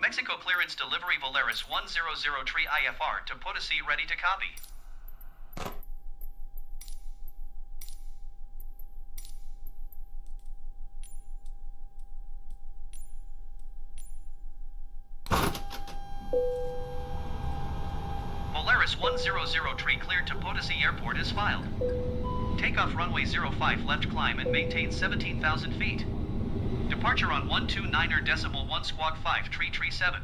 Mexico clearance delivery Volaris 100 IFR to Potosí ready to copy. Volaris 100 cleared to Potosí Airport is filed. Takeoff runway 05 left climb and maintain 17,000 feet. Departure on 129.1 squawk 5 tree 7.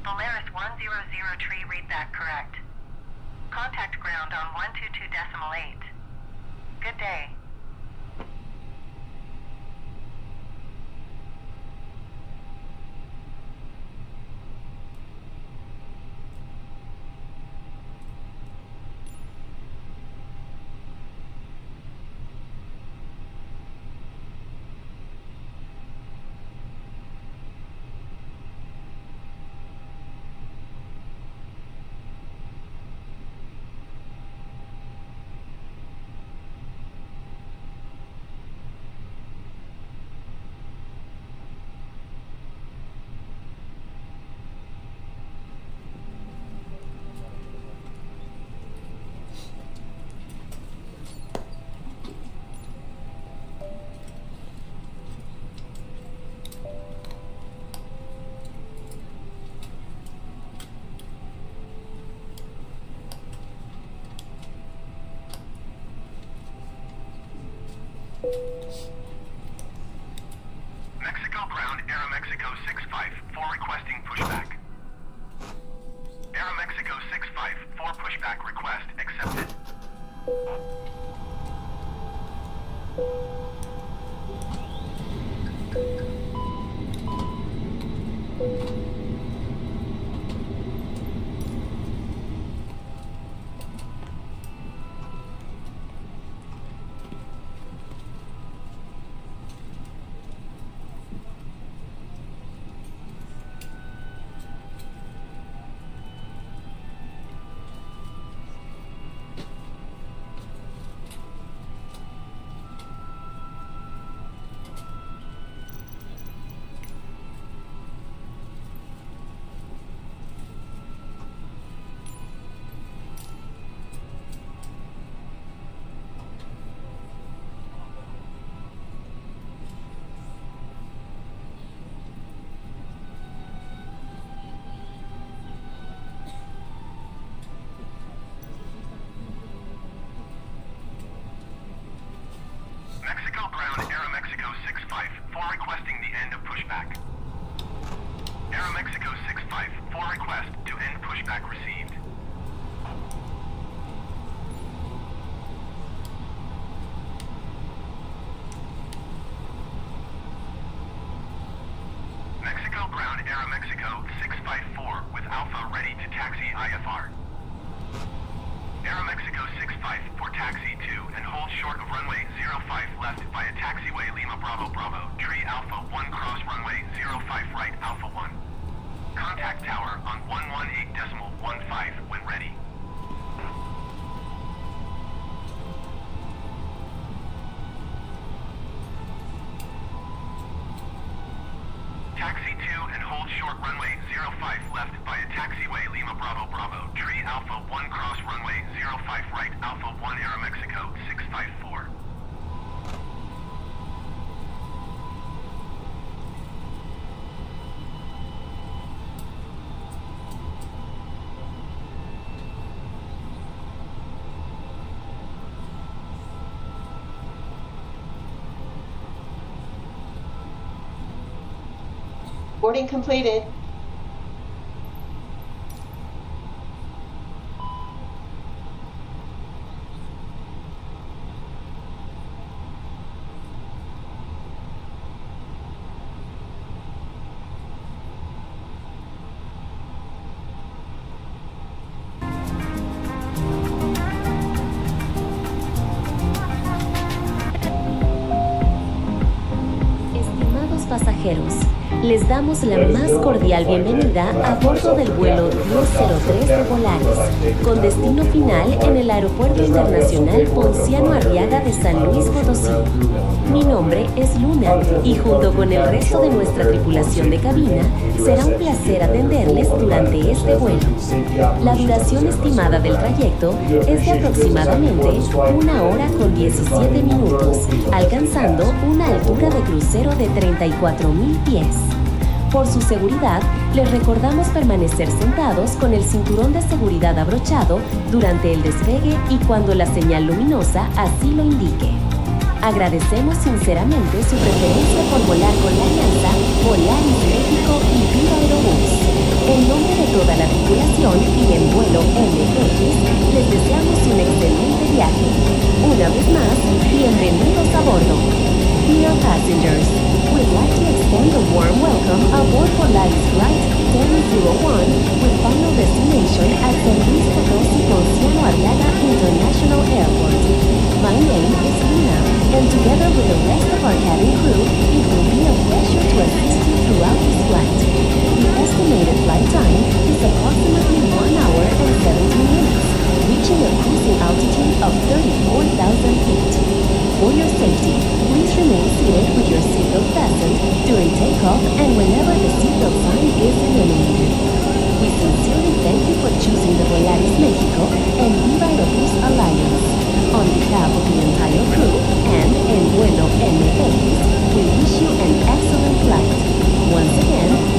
Volaris 100 read that correct. Contact ground on 122.8. Good day. Mexico ground, Aeromexico 654 requesting pushback. Aeromexico 654 pushback request accepted. Mexico ground, Aeromexico 654 requesting the end of pushback. Aeromexico 654 request to end pushback received. Mexico ground, Aeromexico 654 with Alpha ready to taxi IFR. Aeromexico 654 taxi to and hold short of runway 05 left via taxiway Lima Bravo Bravo, tree Alpha 1 cross runway 05 right Alpha 1. Contact tower on 118.15 when ready. Taxi to and hold short runway 05 left via taxiway Lima Bravo Bravo, tree Alpha 1 cross runway 05 right Alpha 1 Aeromexico 654. Boarding completed. Estimados pasajeros, Les damos la más cordial bienvenida a bordo del vuelo 1003 de Volaris, con destino final en el Aeropuerto Internacional Ponciano Arriaga de San Luis Potosí. Mi nombre es Luna y junto con el resto de nuestra tripulación de cabina, será un placer atenderles durante este vuelo. La duración estimada del trayecto es de aproximadamente 1 hora con 17 minutos, alcanzando una altura de crucero de 34.000 pies. Por su seguridad, les recordamos permanecer sentados con el cinturón de seguridad abrochado durante el despegue y cuando la señal luminosa así lo indique. Agradecemos sinceramente su preferencia por volar con la alianza Volaris México y Viva Aerobús. En nombre de toda la tripulación y en vuelo MX, les deseamos un excelente viaje. Una vez más, bienvenidos a bordo. Dear passengers, we'd like to extend a warm welcome aboard Volaris Flight 1001 with final destination at San Luis Potosí Ponciano Arriaga International Airport. My name is Luna, and together with the rest of our cabin crew, it will be a pleasure to assist you throughout this flight. The estimated flight time is approximately 1 hour and 17 minutes, reaching a cruising altitude of 34,000 feet. For your safety, please remain seated with your seatbelt fastened during takeoff and whenever the seatbelt sign is illuminated. We sincerely thank you for choosing the Volaris México and Viva Aerobús Alliance. On behalf of the entire crew and en vuelo MX, we wish you an excellent flight. Once again,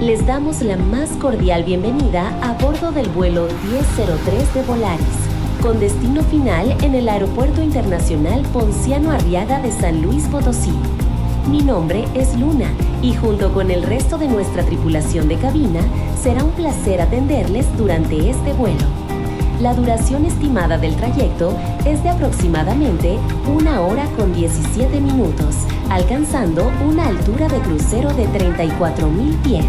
Les damos la más cordial bienvenida a bordo del vuelo 1003 de Volaris, con destino final en el Aeropuerto Internacional Ponciano Arriaga de San Luis Potosí. Mi nombre es Luna y junto con el resto de nuestra tripulación de cabina, será un placer atenderles durante este vuelo. La duración estimada del trayecto es de aproximadamente 1 hora con 17 minutos, alcanzando una altura de crucero de 34.000 pies.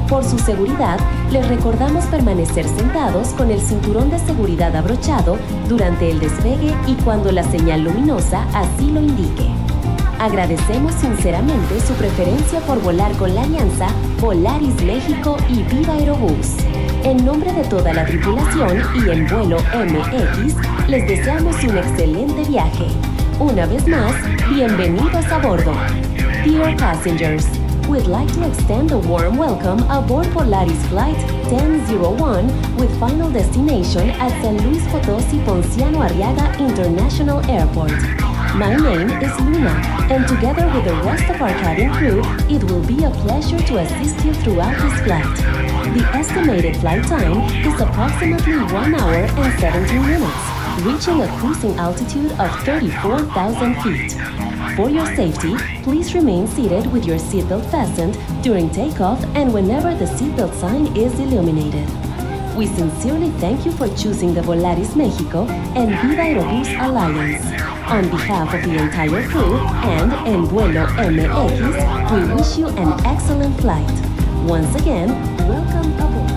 Por su seguridad, les recordamos permanecer sentados con el cinturón de seguridad abrochado durante el despegue y cuando la señal luminosa así lo indique. Agradecemos sinceramente su preferencia por volar con la alianza Volaris México y Viva Aerobús. En nombre de toda la tripulación y en vuelo MX, les deseamos un excelente viaje. Una vez más, bienvenidos a bordo. Dear passengers, we'd like to extend a warm welcome aboard Volaris Flight 1001 with final destination at San Luis Potosí Ponciano Arriaga International Airport. My name is Luna, and together with the rest of our cabin crew, it will be a pleasure to assist you throughout this flight. The estimated flight time is approximately 1 hour and 17 minutes, reaching a cruising altitude of 34,000 feet. For your safety, please remain seated with your seatbelt fastened during takeoff and whenever the seatbelt sign is illuminated. We sincerely thank you for choosing the Volaris México and Viva Aerobús Alliance. On behalf of the entire crew and en vuelo MX, we wish you an excellent flight. Once again, welcome aboard.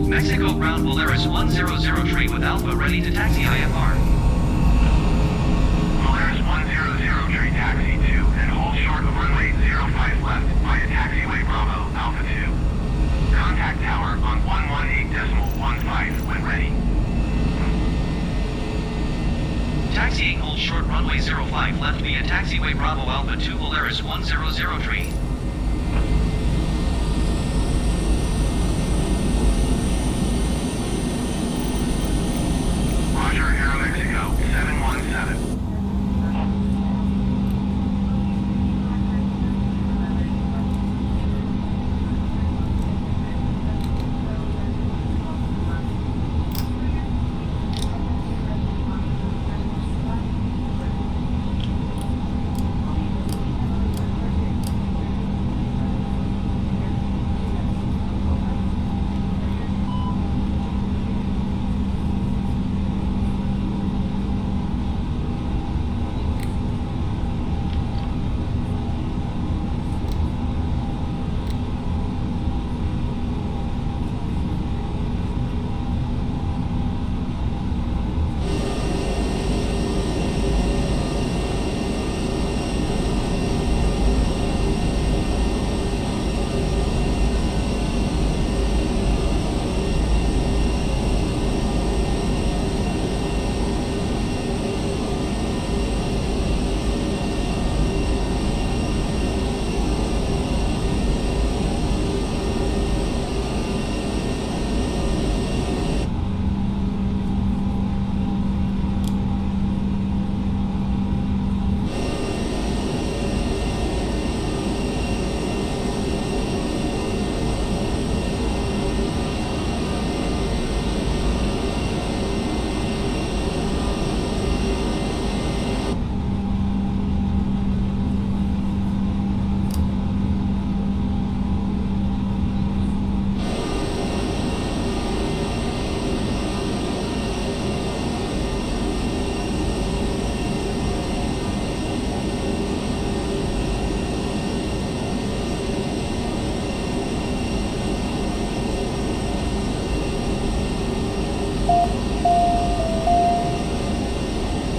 Mexico ground Volaris 1003 with Alpha ready to taxi IFR. Volaris 100 taxi 2 and hold short of runway 05 left via taxiway Bravo Alpha 2. Contact tower on 118.15 when ready. Taxiing hold short runway 05 left via taxiway Bravo Alpha 2 Volaris 1003. Roger, Aeromexico 717.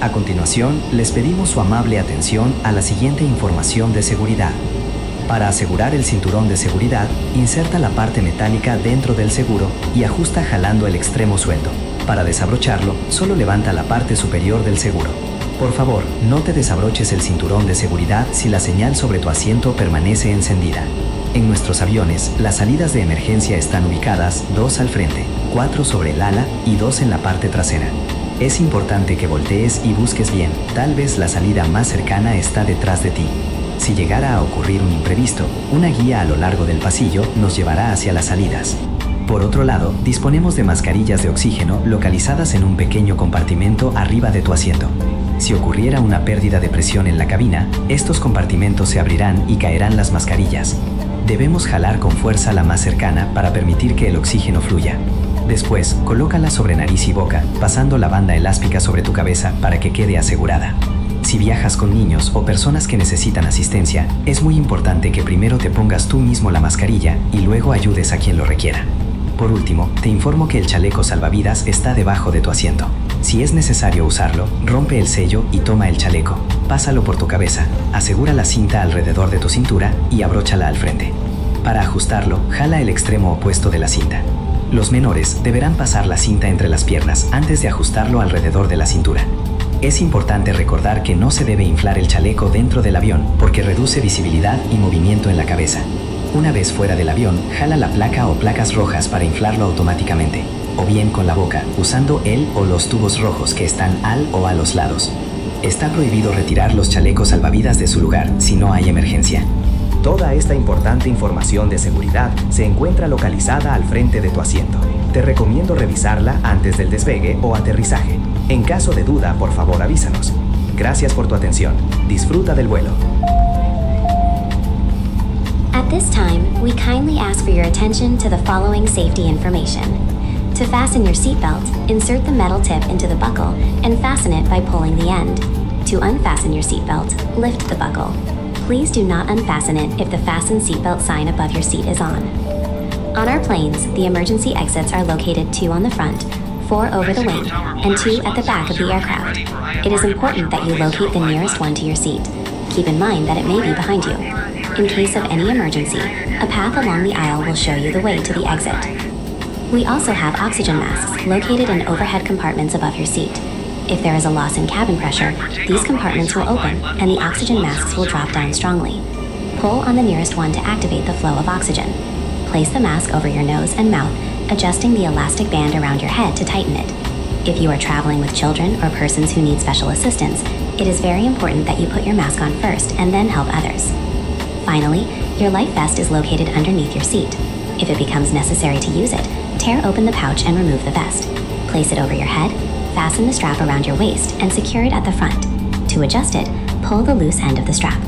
A continuación, les pedimos su amable atención a la siguiente información de seguridad. Para asegurar el cinturón de seguridad, inserta la parte metálica dentro del seguro y ajusta jalando el extremo suelto. Para desabrocharlo, solo levanta la parte superior del seguro. Por favor, no te desabroches el cinturón de seguridad si la señal sobre tu asiento permanece encendida. En nuestros aviones, las salidas de emergencia están ubicadas 2 al frente, 4 sobre el ala y 2 en la parte trasera. Es importante que voltees y busques bien, tal vez la salida más cercana está detrás de ti. Si llegara a ocurrir un imprevisto, una guía a lo largo del pasillo nos llevará hacia las salidas. Por otro lado, disponemos de mascarillas de oxígeno localizadas en un pequeño compartimento arriba de tu asiento. Si ocurriera una pérdida de presión en la cabina, estos compartimentos se abrirán y caerán las mascarillas. Debemos jalar con fuerza la más cercana para permitir que el oxígeno fluya. Después, colócala sobre nariz y boca, pasando la banda elástica sobre tu cabeza para que quede asegurada. Si viajas con niños o personas que necesitan asistencia, es muy importante que primero te pongas tú mismo la mascarilla y luego ayudes a quien lo requiera. Por último, te informo que el chaleco salvavidas está debajo de tu asiento. Si es necesario usarlo, rompe el sello y toma el chaleco. Pásalo por tu cabeza, asegura la cinta alrededor de tu cintura y abróchala al frente. Para ajustarlo, jala el extremo opuesto de la cinta. Los menores deberán pasar la cinta entre las piernas antes de ajustarlo alrededor de la cintura. Es importante recordar que no se debe inflar el chaleco dentro del avión porque reduce visibilidad y movimiento en la cabeza. Una vez fuera del avión, jala la placa o placas rojas para inflarlo automáticamente, o bien con la boca, usando el o los tubos rojos que están al o a los lados. Está prohibido retirar los chalecos salvavidas de su lugar si no hay emergencia. Toda esta importante información de seguridad se encuentra localizada al frente de tu asiento. Te recomiendo revisarla antes del despegue o aterrizaje. En caso de duda, por favor avísanos. Gracias por tu atención. Disfruta del vuelo. At this time, we kindly ask for your attention to the following safety information. To fasten your seatbelt, insert the metal tip into the buckle and fasten it by pulling the end. To unfasten your seatbelt, lift the buckle. Please do not unfasten it if the fasten seatbelt sign above your seat is on. On our planes, the emergency exits are located 2 on the front, 4 over the wing, and 2 at the back of the aircraft. It is important that you locate the nearest one to your seat. Keep in mind that it may be behind you. In case of any emergency, a path along the aisle will show you the way to the exit. We also have oxygen masks located in overhead compartments above your seat. If there is a loss in cabin pressure, these compartments will open and the oxygen masks will drop down strongly. Pull on the nearest one to activate the flow of oxygen. Place the mask over your nose and mouth, adjusting the elastic band around your head to tighten it. If you are traveling with children or persons who need special assistance, it is very important that you put your mask on first and then help others. Finally, your life vest is located underneath your seat. If it becomes necessary to use it, tear open the pouch and remove the vest. Place it over your head, fasten the strap around your waist, and secure it at the front. To adjust it, pull the loose end of the strap.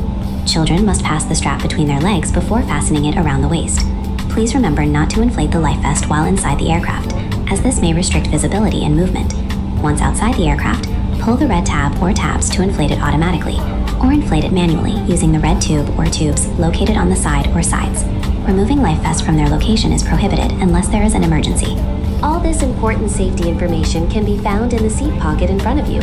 Children must pass the strap between their legs before fastening it around the waist. Please remember not to inflate the life vest while inside the aircraft, as this may restrict visibility and movement. Once outside the aircraft, pull the red tab or tabs to inflate it automatically, or inflate it manually using the red tube or tubes located on the side or sides. Removing life vests from their location is prohibited unless there is an emergency. All this important safety information can be found in the seat pocket in front of you.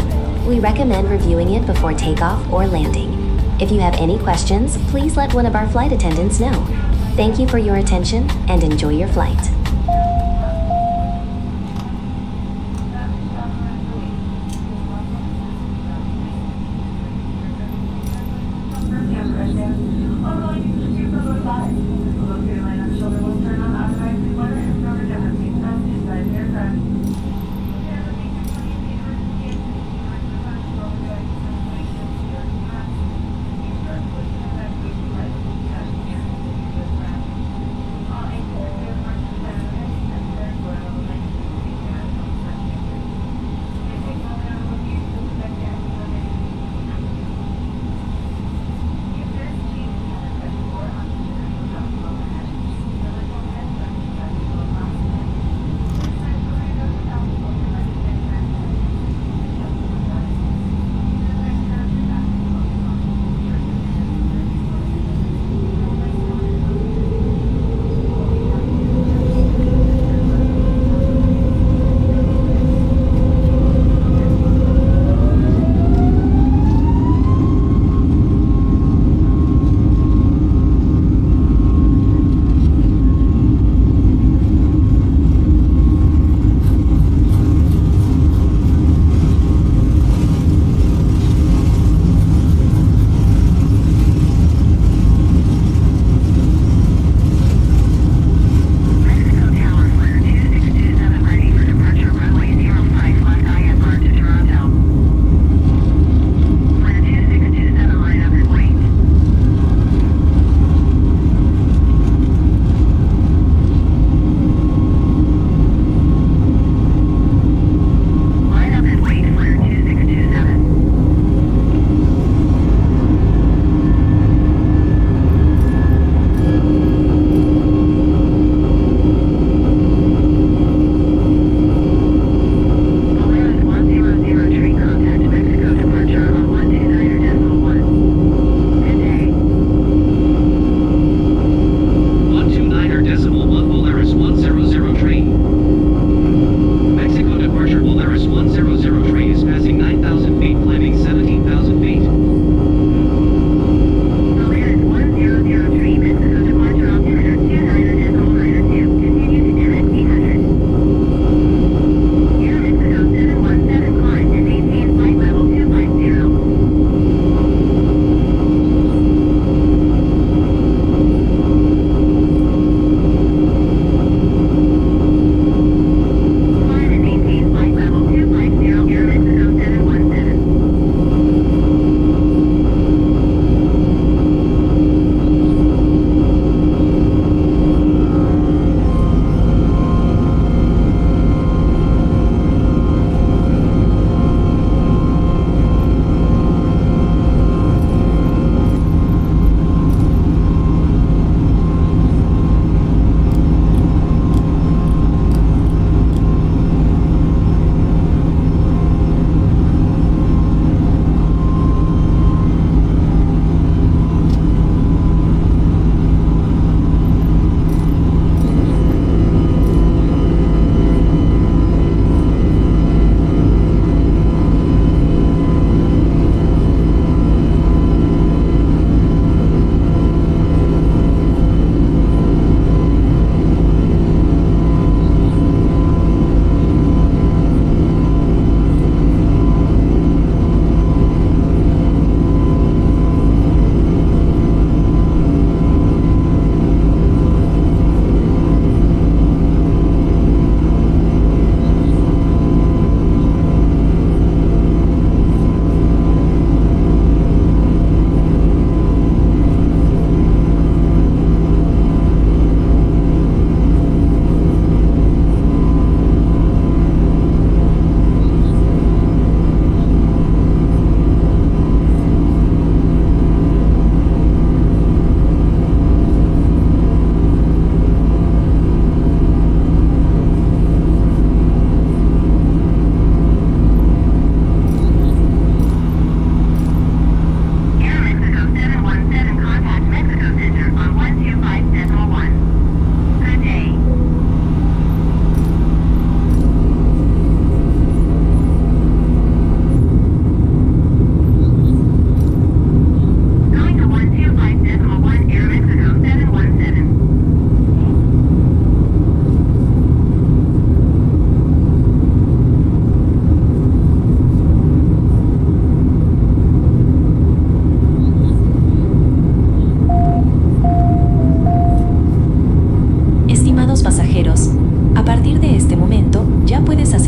We recommend reviewing it before takeoff or landing. If you have any questions, please let one of our flight attendants know. Thank you for your attention and enjoy your flight.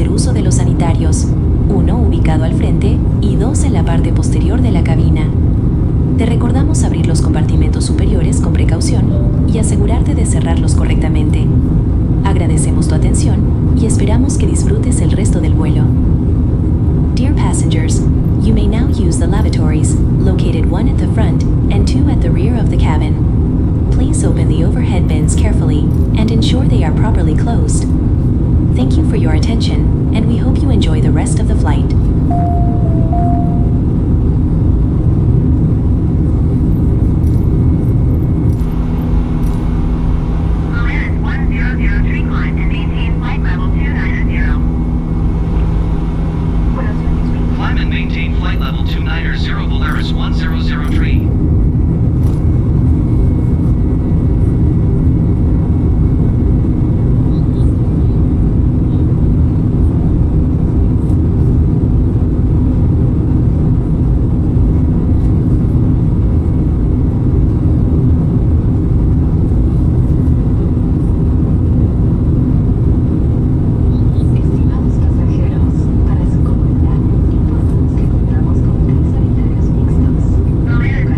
hacer uso de los sanitarios, uno ubicado al frente y dos en la parte posterior de la cabina. Te recordamos abrir los compartimentos superiores con precaución y asegurarte de cerrarlos correctamente. Agradecemos tu atención y esperamos que disfrutes el resto del vuelo. Dear passengers, you may now use the lavatories, located one at the front and two at the rear of the cabin. Please open the overhead bins carefully and ensure they are properly closed. Thank you for your attention, and we hope you enjoy the rest of the flight. Polaris 1003 climb and maintain flight level 290. Climb and maintain flight level 290 Polaris 1003. Estimados pasajeros, para su comodidad, informamos que contamos con 3 sanitarios mixtos. Polaris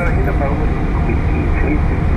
agenda para un 2015.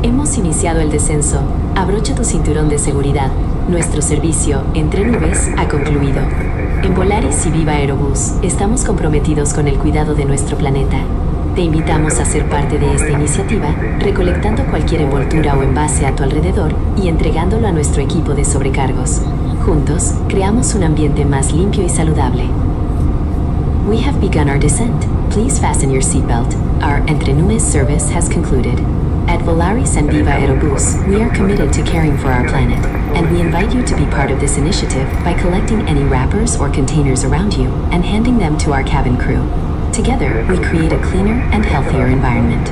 Hemos iniciado el descenso. Abrocha tu cinturón de seguridad. Nuestro servicio, entre nubes, ha concluido. En Volaris y Viva Aerobús, estamos comprometidos con el cuidado de nuestro planeta. Te invitamos a ser parte de esta iniciativa, recolectando cualquier envoltura o envase a tu alrededor y entregándolo a nuestro equipo de sobrecargos. Juntos, creamos un ambiente más limpio y saludable. We have begun our descent. Please fasten your seatbelt. Our Entre Nubes service has concluded. At Volaris and Viva Aerobús, we are committed to caring for our planet, and we invite you to be part of this initiative by collecting any wrappers or containers around you and handing them to our cabin crew. Together, we create a cleaner and healthier environment.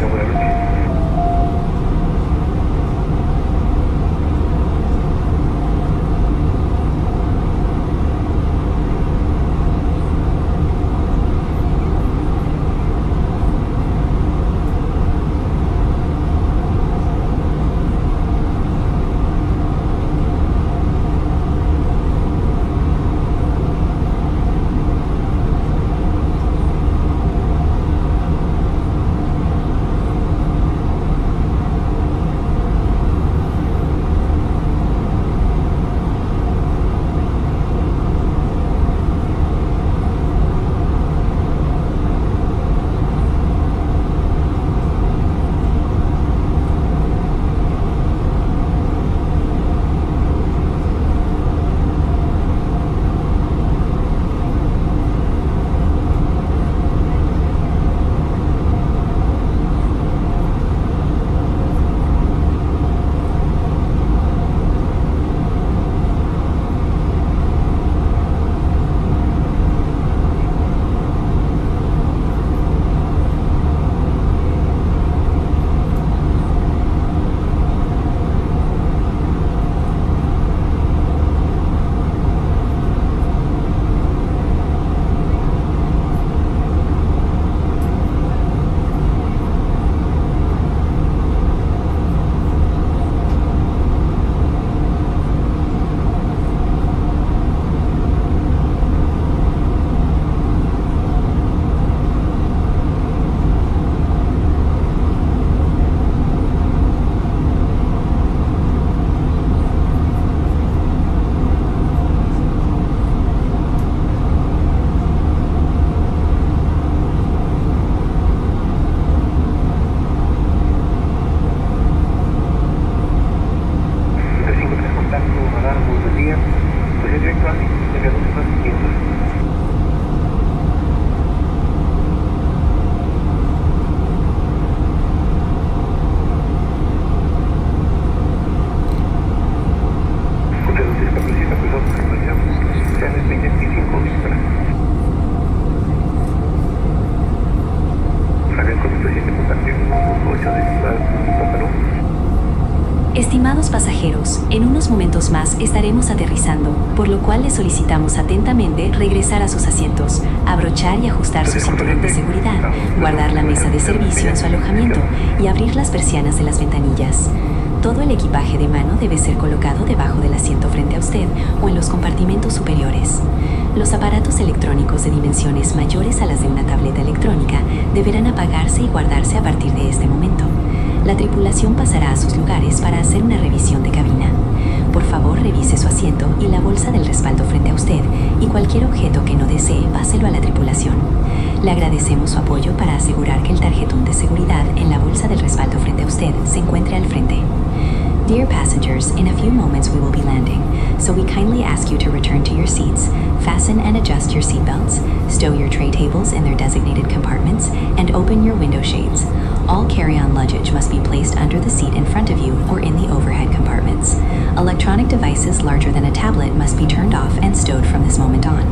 Estimados pasajeros, en unos momentos más estaremos aterrizando, por lo cual les solicitamos atentamente regresar a sus asientos, abrochar y ajustar su cinturón de seguridad, guardar la mesa de servicio en su alojamiento y abrir las persianas de las ventanillas. Todo el equipaje de mano debe ser colocado debajo del asiento frente a usted o en los compartimentos superiores. Los aparatos electrónicos de dimensiones mayores a las de una tableta electrónica deberán apagarse y guardarse a partir de este momento. La tripulación pasará a sus lugares para hacer una revisión de cabina. Por favor, revise su asiento y la bolsa del respaldo frente a usted, y cualquier objeto que no desee, páselo a la tripulación. Le agradecemos su apoyo para asegurar que el tarjetón de seguridad en la bolsa del respaldo frente a usted se encuentre al frente. Dear passengers, in a few moments we will be landing, so we kindly ask you to return to your seats, fasten and adjust your seatbelts, stow your tray tables in their designated compartments, and open your window shades. All carry-on luggage must be placed under the seat in front of you or in the overhead compartments. Electronic devices larger than a tablet must be turned off and stowed from this moment on.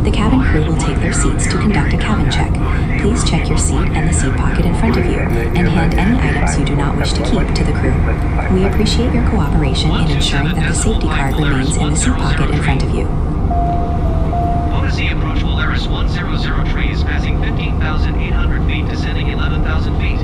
The cabin crew will take their seats to conduct a cabin check. Please check your seat and the seat pocket in front of you, and hand any items you do not wish to keep to the crew. We appreciate your cooperation in ensuring that the safety card remains in the seat pocket in front of you. POTOSI approach Volaris 100 trees passing 15,800 feet, descending 11,000 feet.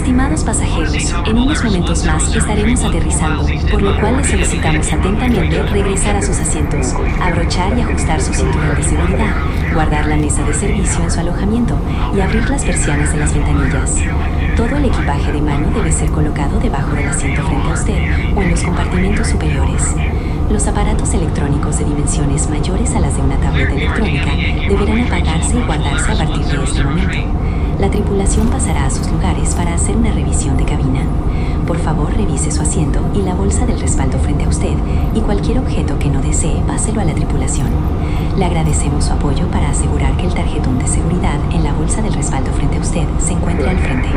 Estimados pasajeros, en unos momentos más estaremos aterrizando, por lo cual les solicitamos atentamente regresar a sus asientos, abrochar y ajustar su cinturón de seguridad, guardar la mesa de servicio en su alojamiento y abrir las persianas de las ventanillas. Todo el equipaje de mano debe ser colocado debajo del asiento frente a usted o en los compartimentos superiores. Los aparatos electrónicos de dimensiones mayores a las de una tableta electrónica deberán apagarse y guardarse a partir de este momento. La tripulación pasará a sus lugares para hacer una revisión de cabina. Por favor, revise su asiento y la bolsa del respaldo frente a usted, y cualquier objeto que no desee, páselo a la tripulación. Le agradecemos su apoyo para asegurar que el tarjetón de seguridad en la bolsa del respaldo frente a usted se encuentra al frente.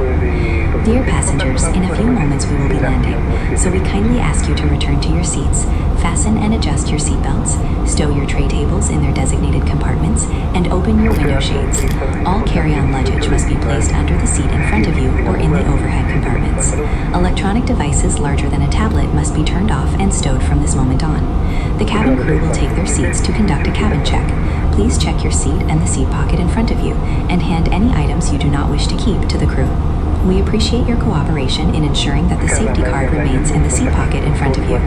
Dear passengers, in a few moments we will be landing, so we kindly ask you to return to your seats, fasten and adjust your seatbelts, stow your tray tables in their designated compartments, and open your window shades. All carry-on luggage must be placed under the seat in front of you or in the overhead compartments. Electronic devices larger than a tablet must be turned off and stowed from this moment on. The cabin crew will take their seats to conduct a cabin check. Please check your seat and the seat pocket in front of you, and hand any items you do not wish to keep to the crew. We appreciate your cooperation in ensuring that the safety card remains in the seat pocket in front of you.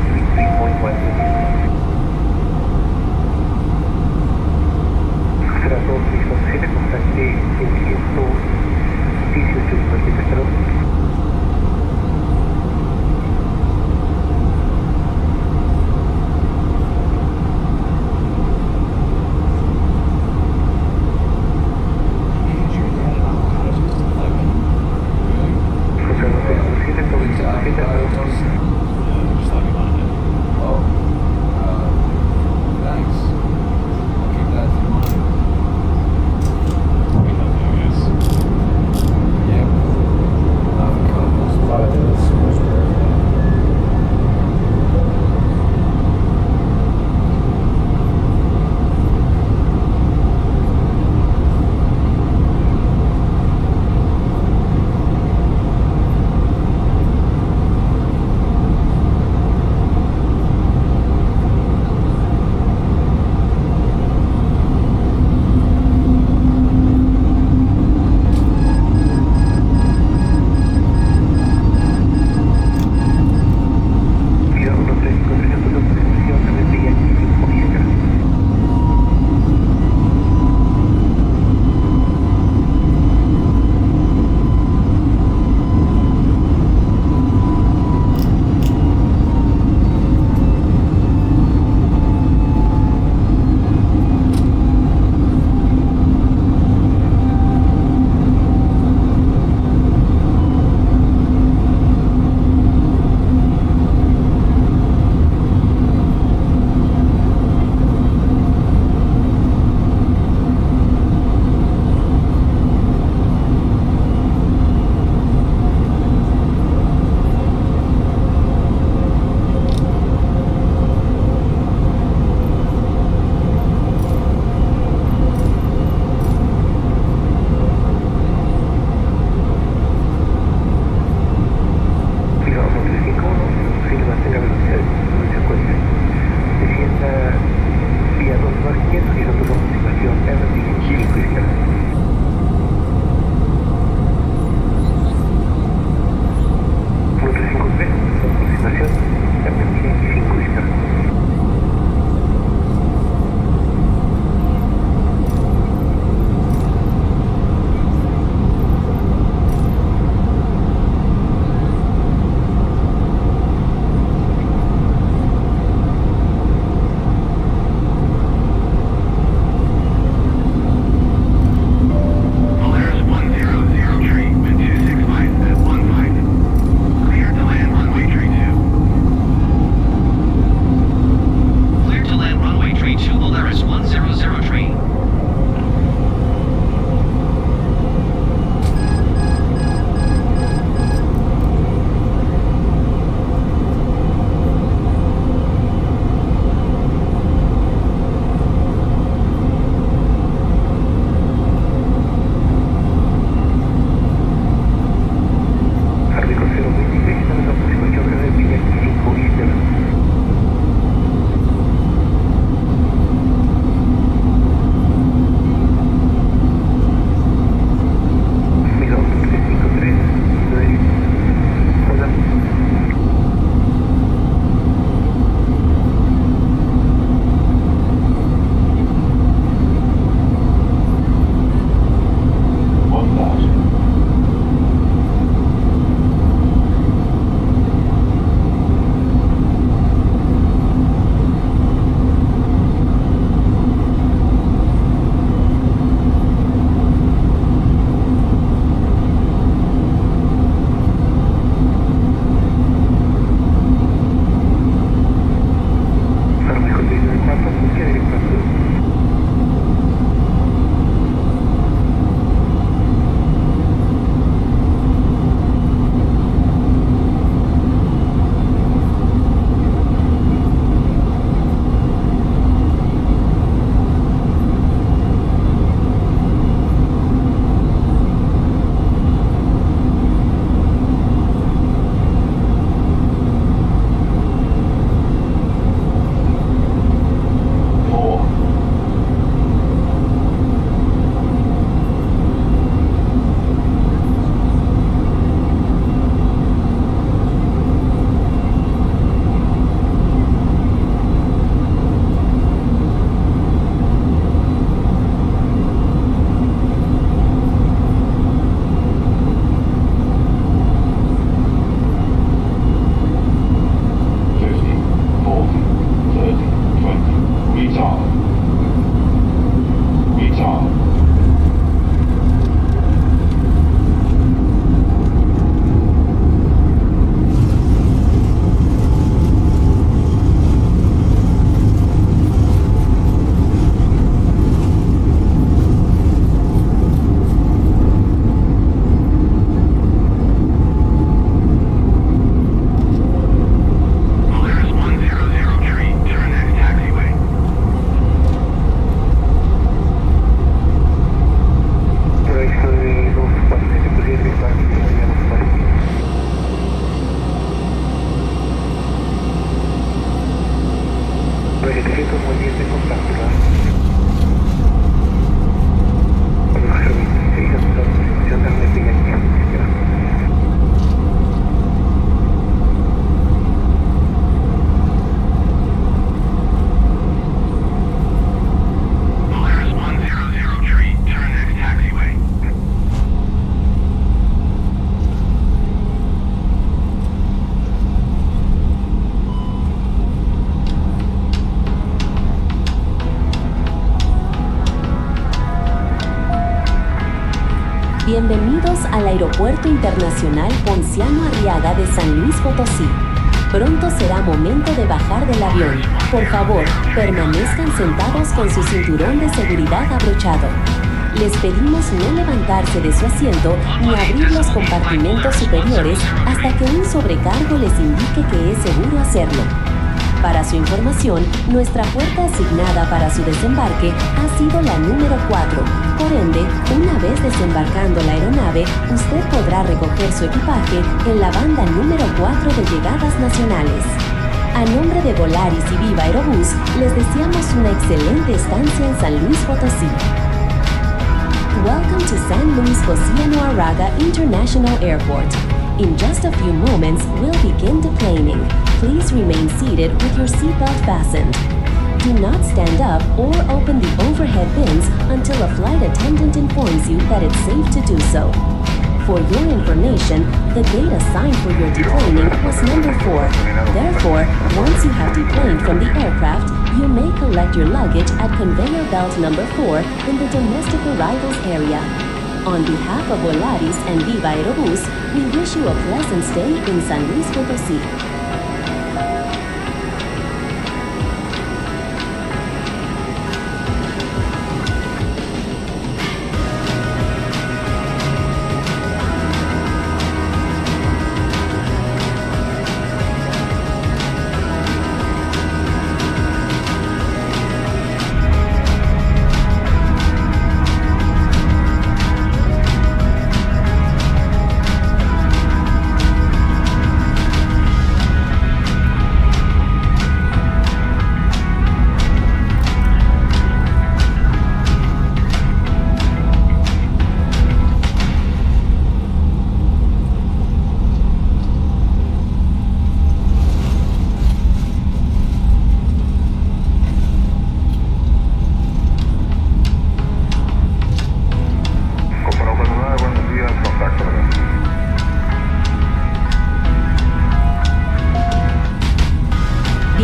Bienvenidos al Aeropuerto Internacional Ponciano Arriaga de San Luis Potosí. Pronto será momento de bajar del avión. Por favor, permanezcan sentados con su cinturón de seguridad abrochado. Les pedimos no levantarse de su asiento ni abrir los compartimentos superiores hasta que un sobrecargo les indique que es seguro hacerlo. Para su información, nuestra puerta asignada para su desembarque ha sido la número 4. Por ende, una vez desembarcando la aeronave, usted podrá recoger su equipaje en la banda número 4 de llegadas nacionales. A nombre de Volaris y Viva Aerobús, les deseamos una excelente estancia en San Luis Potosí. Welcome to San Luis Ponciano Arriaga International Airport. In just a few moments, we'll begin deplaning. Please remain seated with your seatbelt fastened. Do not stand up or open the overhead bins until a flight attendant informs you that it's safe to do so. For your information, the gate assigned for your deplaning was number 4. Therefore, once you have deplaned from the aircraft, you may collect your luggage at conveyor belt number 4 in the domestic arrivals area. On behalf of Volaris and Viva Aerobús, we wish you a pleasant stay in San Luis Potosí.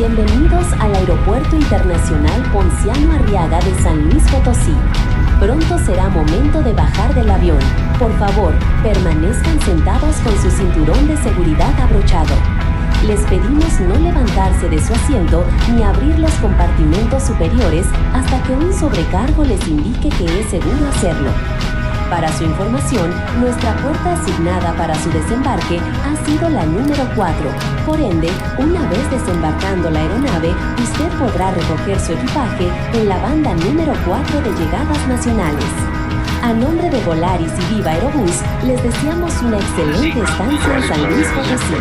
Bienvenidos al Aeropuerto Internacional Ponciano Arriaga de San Luis Potosí. Pronto será momento de bajar del avión. Por favor, permanezcan sentados con su cinturón de seguridad abrochado. Les pedimos no levantarse de su asiento ni abrir los compartimentos superiores hasta que un sobrecargo les indique que es seguro hacerlo. Para su información, nuestra puerta asignada para su desembarque ha sido la número 4. Por ende, una vez desembarcando la aeronave, usted podrá recoger su equipaje en la banda número 4 de llegadas nacionales. A nombre de Volaris y Viva Aerobús, les deseamos una excelente estancia en San Luis Potosí.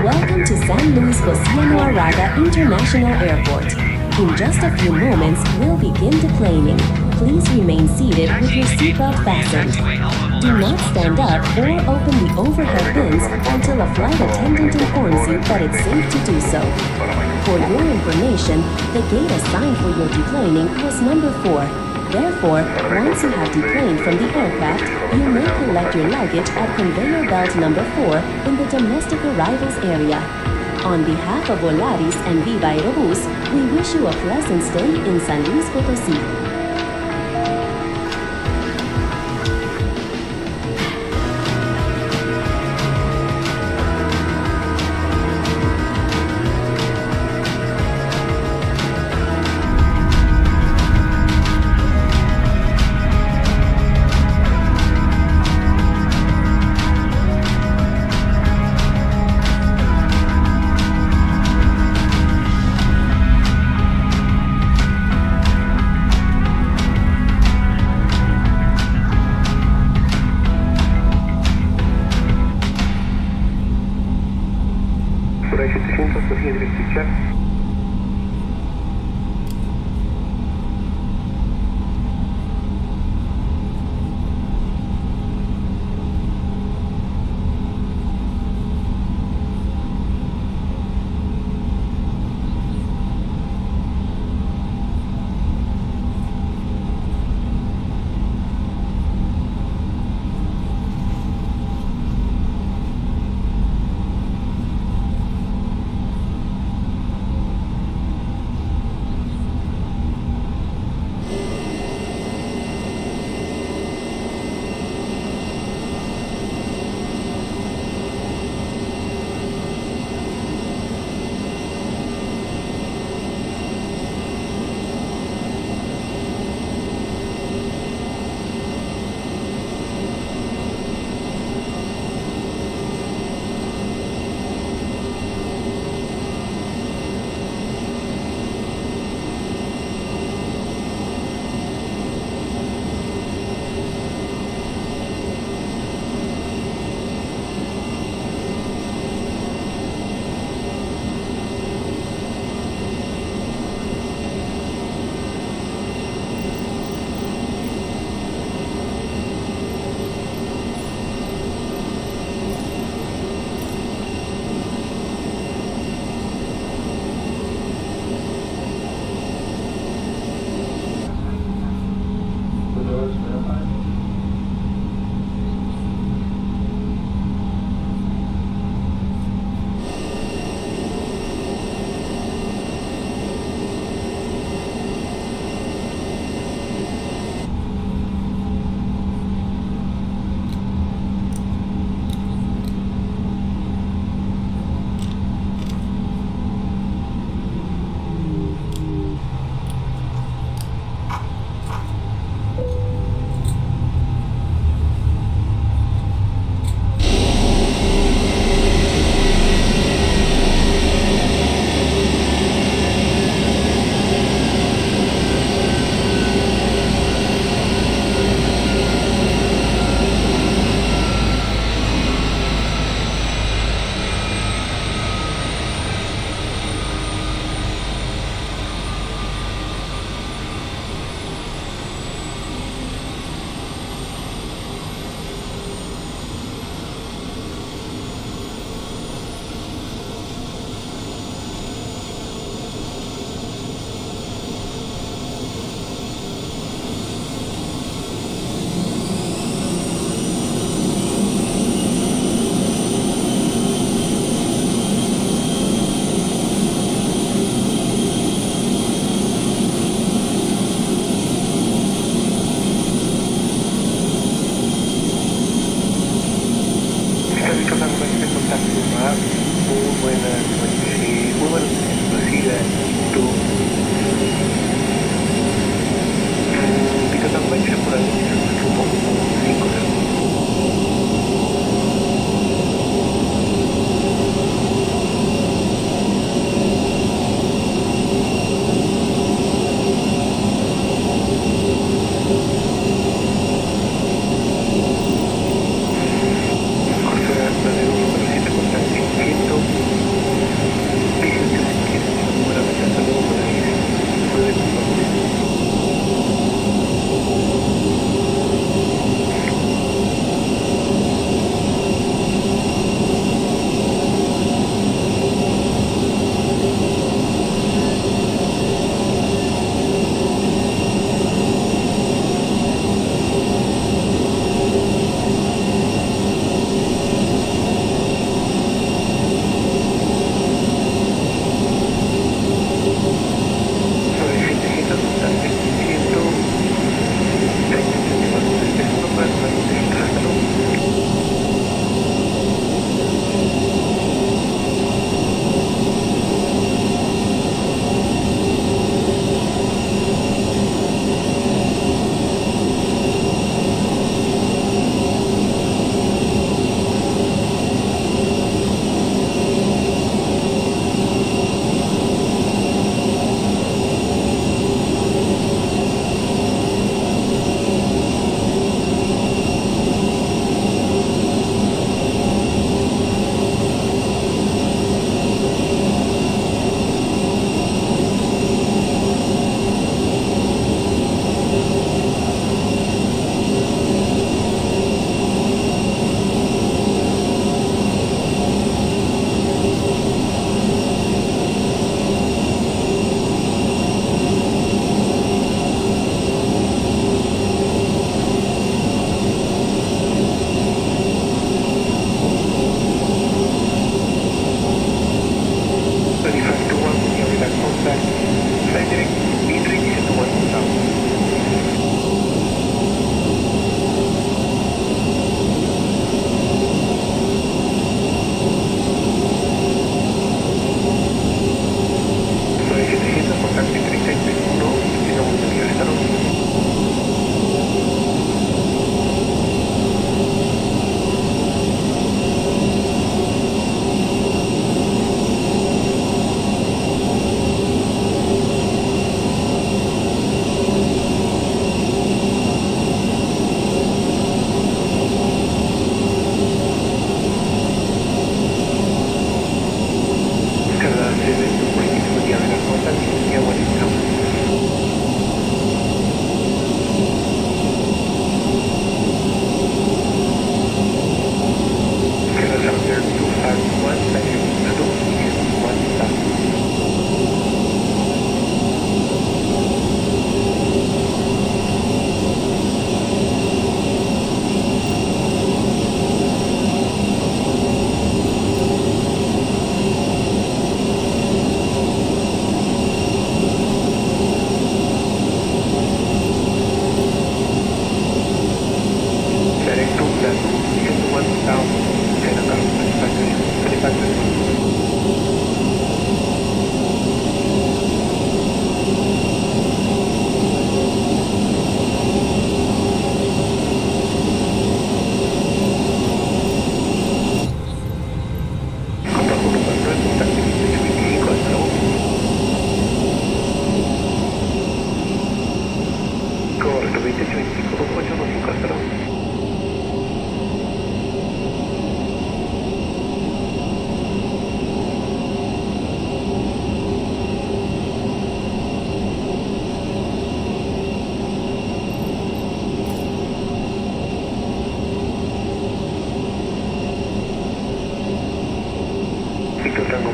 Welcome to San Luis Ponciano Arriaga International Airport. In just a few moments, we'll begin deplaning. Please remain seated with your seatbelt fastened. Do not stand up or open the overhead bins until a flight attendant informs you that it's safe to do so. For your information, the gate assigned for your deplaning was number 4. Therefore, once you have deplaned from the aircraft, you may collect your luggage at conveyor belt number 4 in the domestic arrivals area. On behalf of Volaris and Viva Aerobús, we wish you a pleasant stay in San Luis Potosí.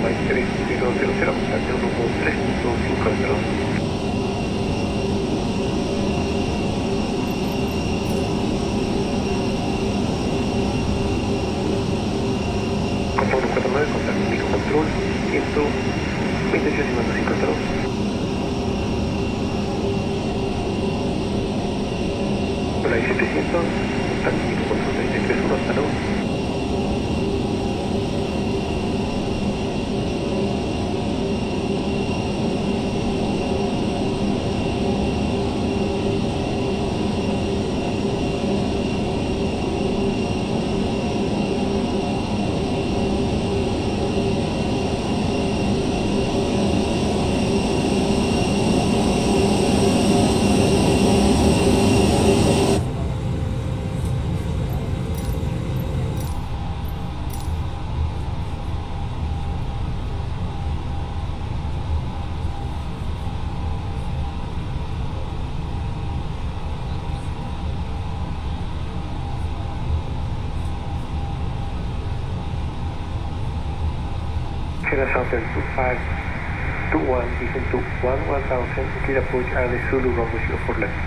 3000, contacto 113.50. Conforme 49, contacto microcontrol 128.52. Hola, 700, contacto microcontrol 33.1, hasta luego. Ciudad Southern 2521, descend to 1000, clear approach early Zulu runway 04 left.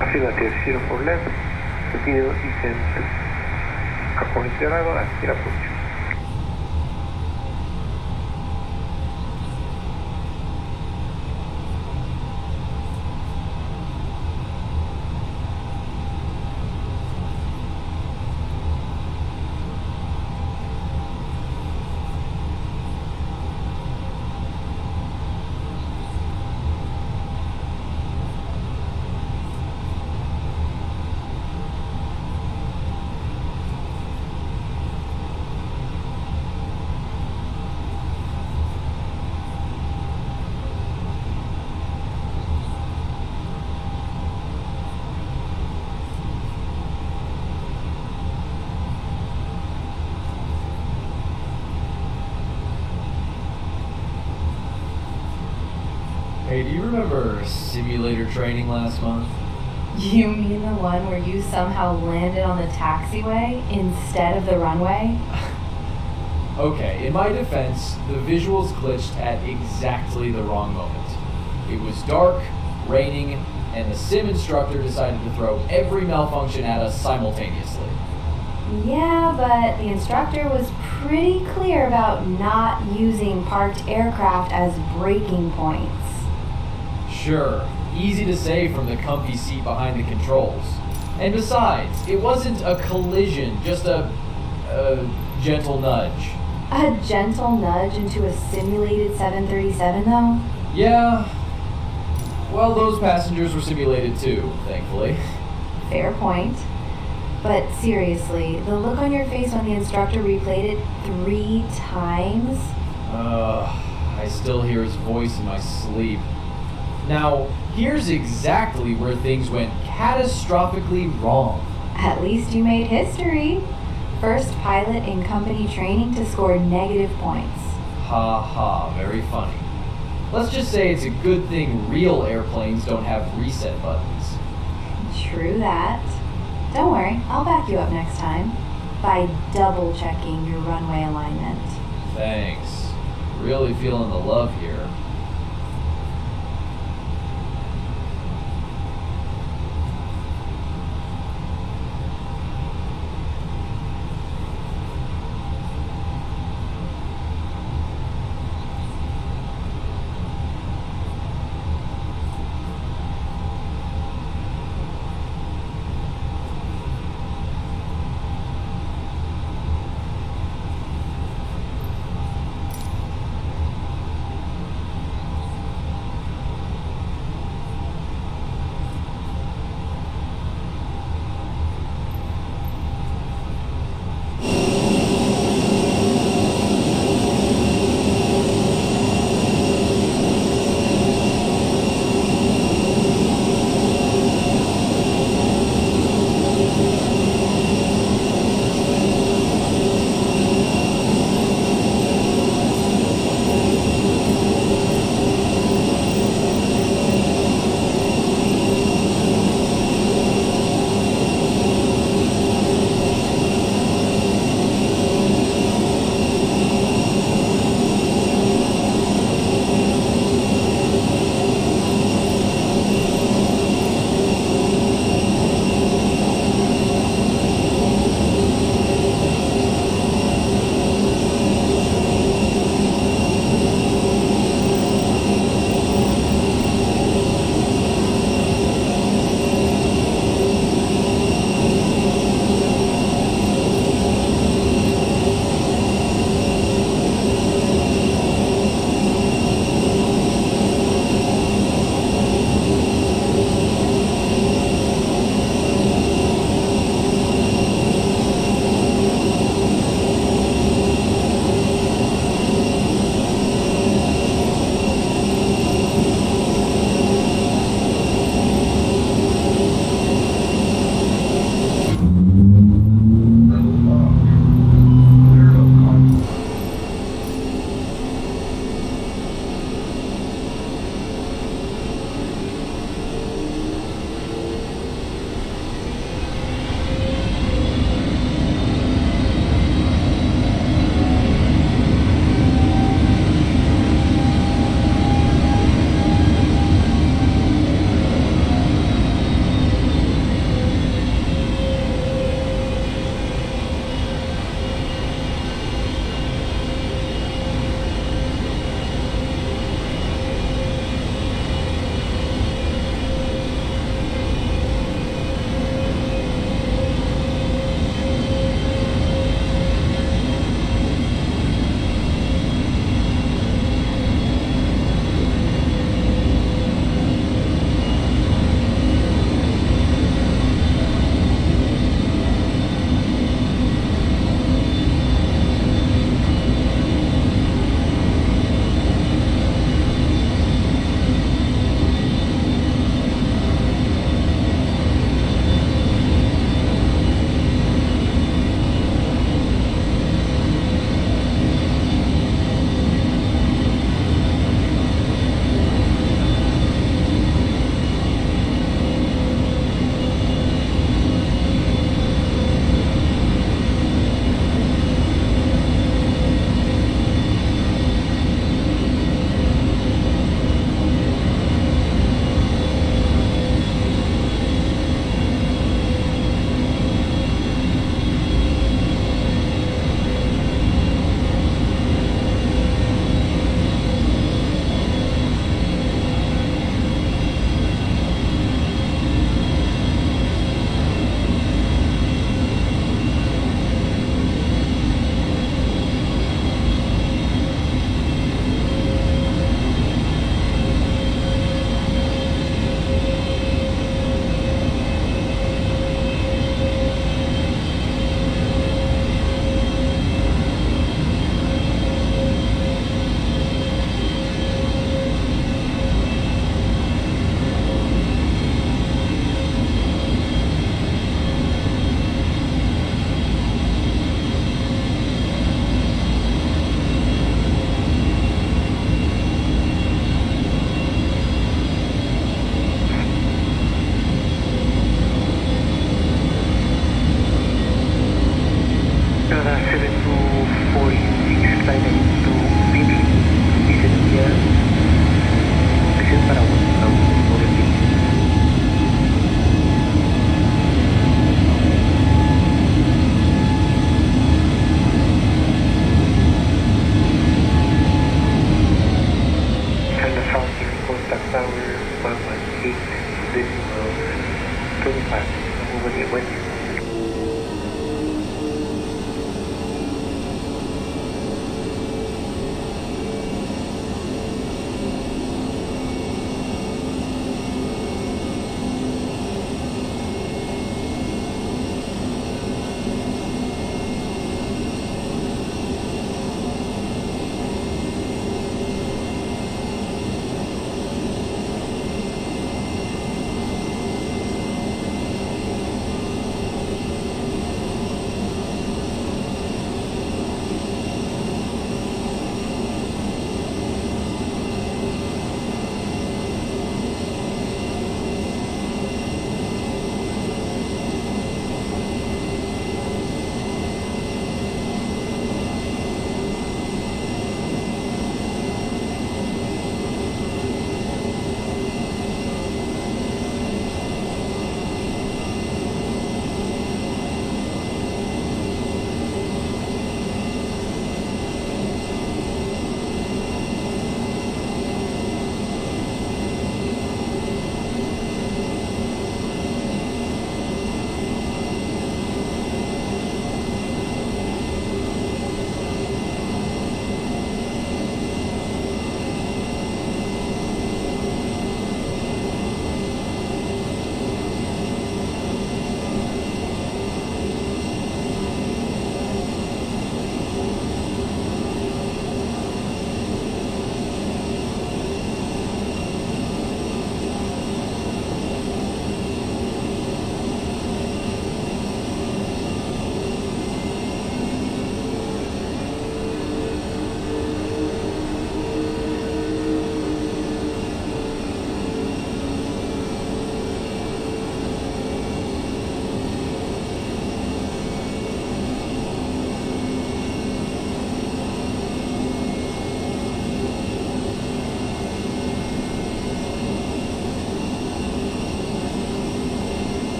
Affirmative 04 left, continue descent according to the arrival and clear approach. Hey, do you remember simulator training last month? You mean the one where you somehow landed on the taxiway instead of the runway? Okay, in my defense, the visuals glitched at exactly the wrong moment. It was dark, raining, and the sim instructor decided to throw every malfunction at us simultaneously. Yeah, but the instructor was pretty clear about not using parked aircraft as braking points. Sure, easy to say from the comfy seat behind the controls. And besides, it wasn't a collision, just a gentle nudge. A gentle nudge into a simulated 737, though? Yeah. Well, those passengers were simulated too, thankfully. Fair point. But seriously, the look on your face when the instructor replayed it 3 times? I still hear his voice in my sleep. Now, here's exactly where things went catastrophically wrong. At least you made history. First pilot in company training to score negative points. Ha ha, very funny. Let's just say it's a good thing real airplanes don't have reset buttons. True that. Don't worry, I'll back you up next time by double checking your runway alignment. Thanks. Really feeling the love here. Tower 118.25 over the wind.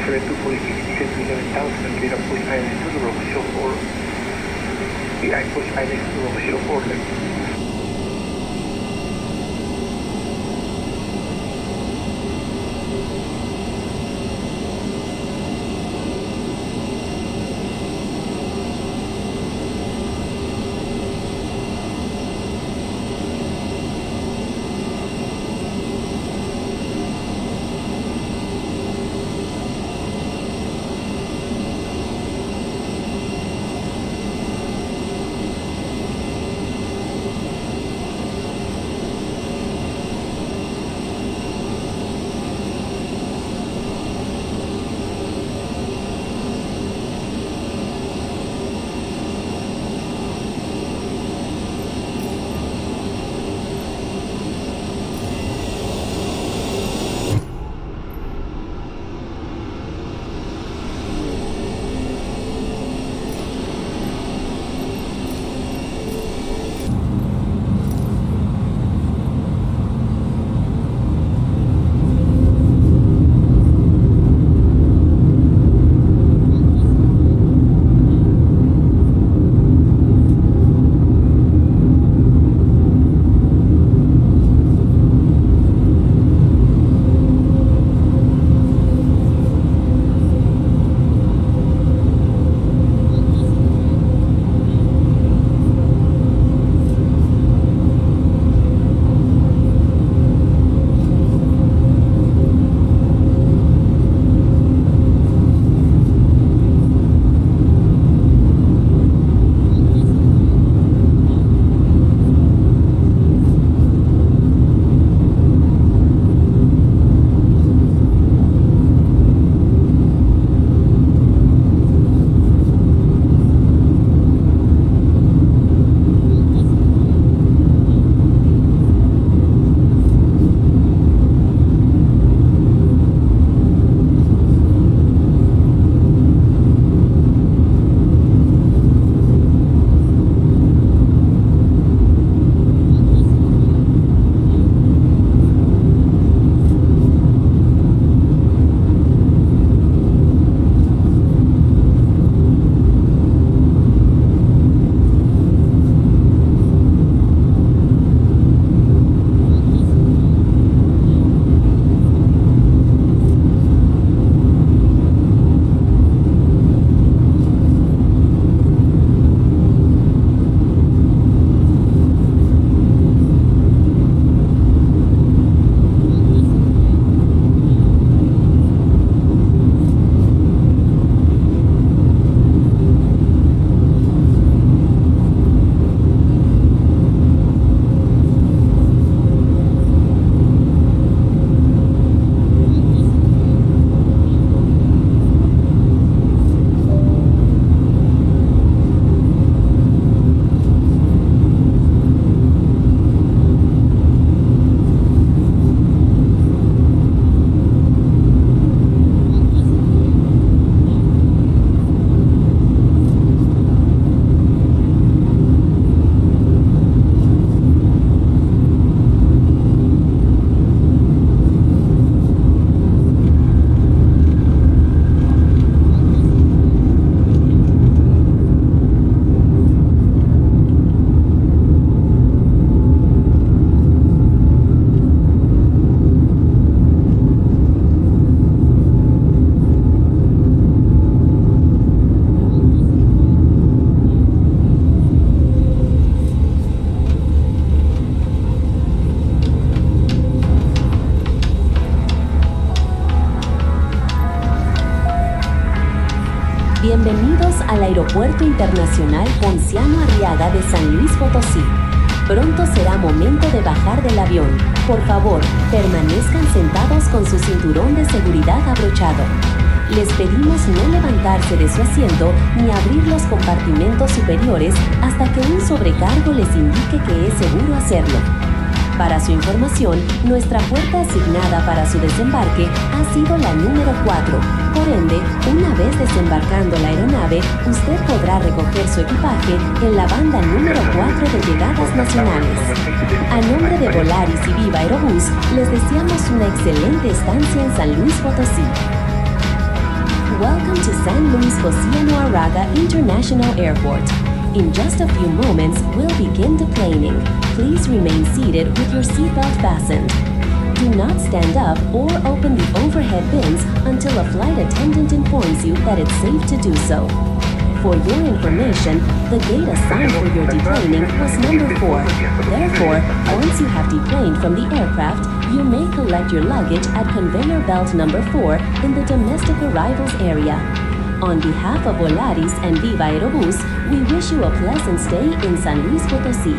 Select 246, descend to 11,000, clear approach ILS to the Rover 04. The approach ILS to the Rover 04 left. Bienvenidos al Aeropuerto Internacional Ponciano Arriaga de San Luis Potosí. Pronto será momento de bajar del avión. Por favor, permanezcan sentados con su cinturón de seguridad abrochado. Les pedimos no levantarse de su asiento ni abrir los compartimentos superiores hasta que un sobrecargo les indique que es seguro hacerlo. Para su información, nuestra puerta asignada para su desembarque ha sido la número 4. Por ende, una vez desembarcando la aeronave, usted podrá recoger su equipaje en la banda número 4 de llegadas nacionales. A nombre de Volaris y Viva Aerobús, les deseamos una excelente estancia en San Luis Potosí. Welcome to San Luis Ponciano Arriaga International Airport. In just a few moments, we'll begin deplaning. Please remain seated with your seatbelt fastened. Do not stand up or open the overhead bins until a flight attendant informs you that it's safe to do so. For your information, the gate assigned for your deplaning was number 4. Therefore, once you have deplaned from the aircraft, you may collect your luggage at conveyor belt number 4 in the domestic arrivals area. On behalf of Volaris and Viva Aerobús, we wish you a pleasant stay in San Luis Potosí.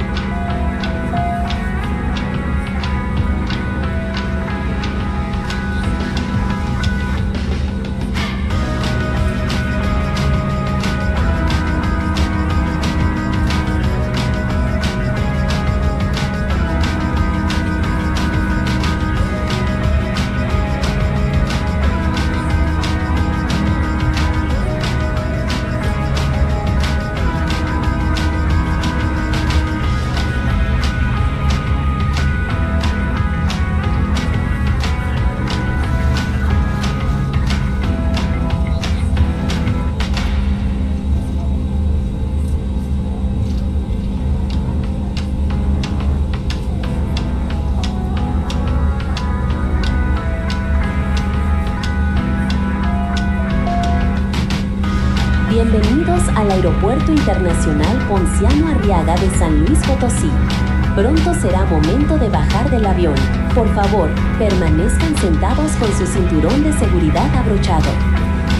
Bienvenidos al Aeropuerto Internacional Ponciano Arriaga de San Luis Potosí. Pronto será momento de bajar del avión. Por favor, permanezcan sentados con su cinturón de seguridad abrochado.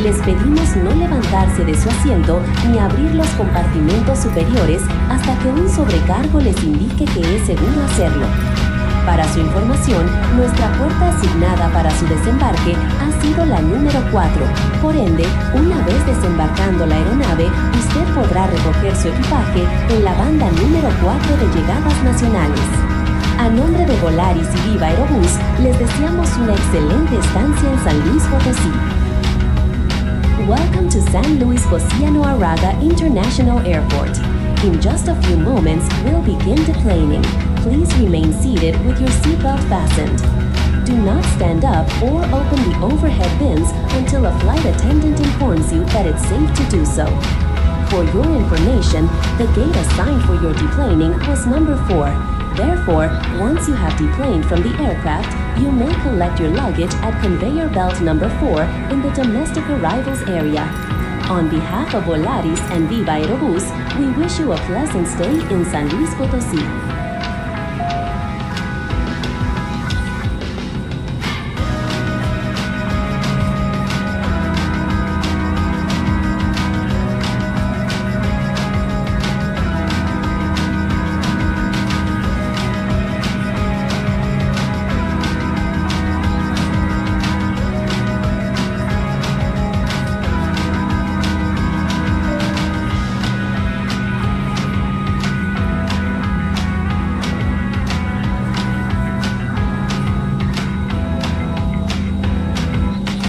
Les pedimos no levantarse de su asiento ni abrir los compartimentos superiores hasta que un sobrecargo les indique que es seguro hacerlo. Para su información, nuestra puerta asignada para su desembarque ha sido la número 4. Por ende, una vez desembarcando la aeronave, usted podrá recoger su equipaje en la banda número 4 de llegadas nacionales. A nombre de Volaris y Viva Aerobús, les deseamos una excelente estancia en San Luis Potosí. Welcome to San Luis Ponciano Arriaga International Airport. In just a few moments, we'll begin deplaning. Please remain seated with your seatbelt fastened. Do not stand up or open the overhead bins until a flight attendant informs you that it's safe to do so. For your information, the gate assigned for your deplaning was number 4. Therefore, once you have deplaned from the aircraft, you may collect your luggage at conveyor belt number 4 in the domestic arrivals area. On behalf of Volaris and Viva Aerobús, we wish you a pleasant stay in San Luis Potosí.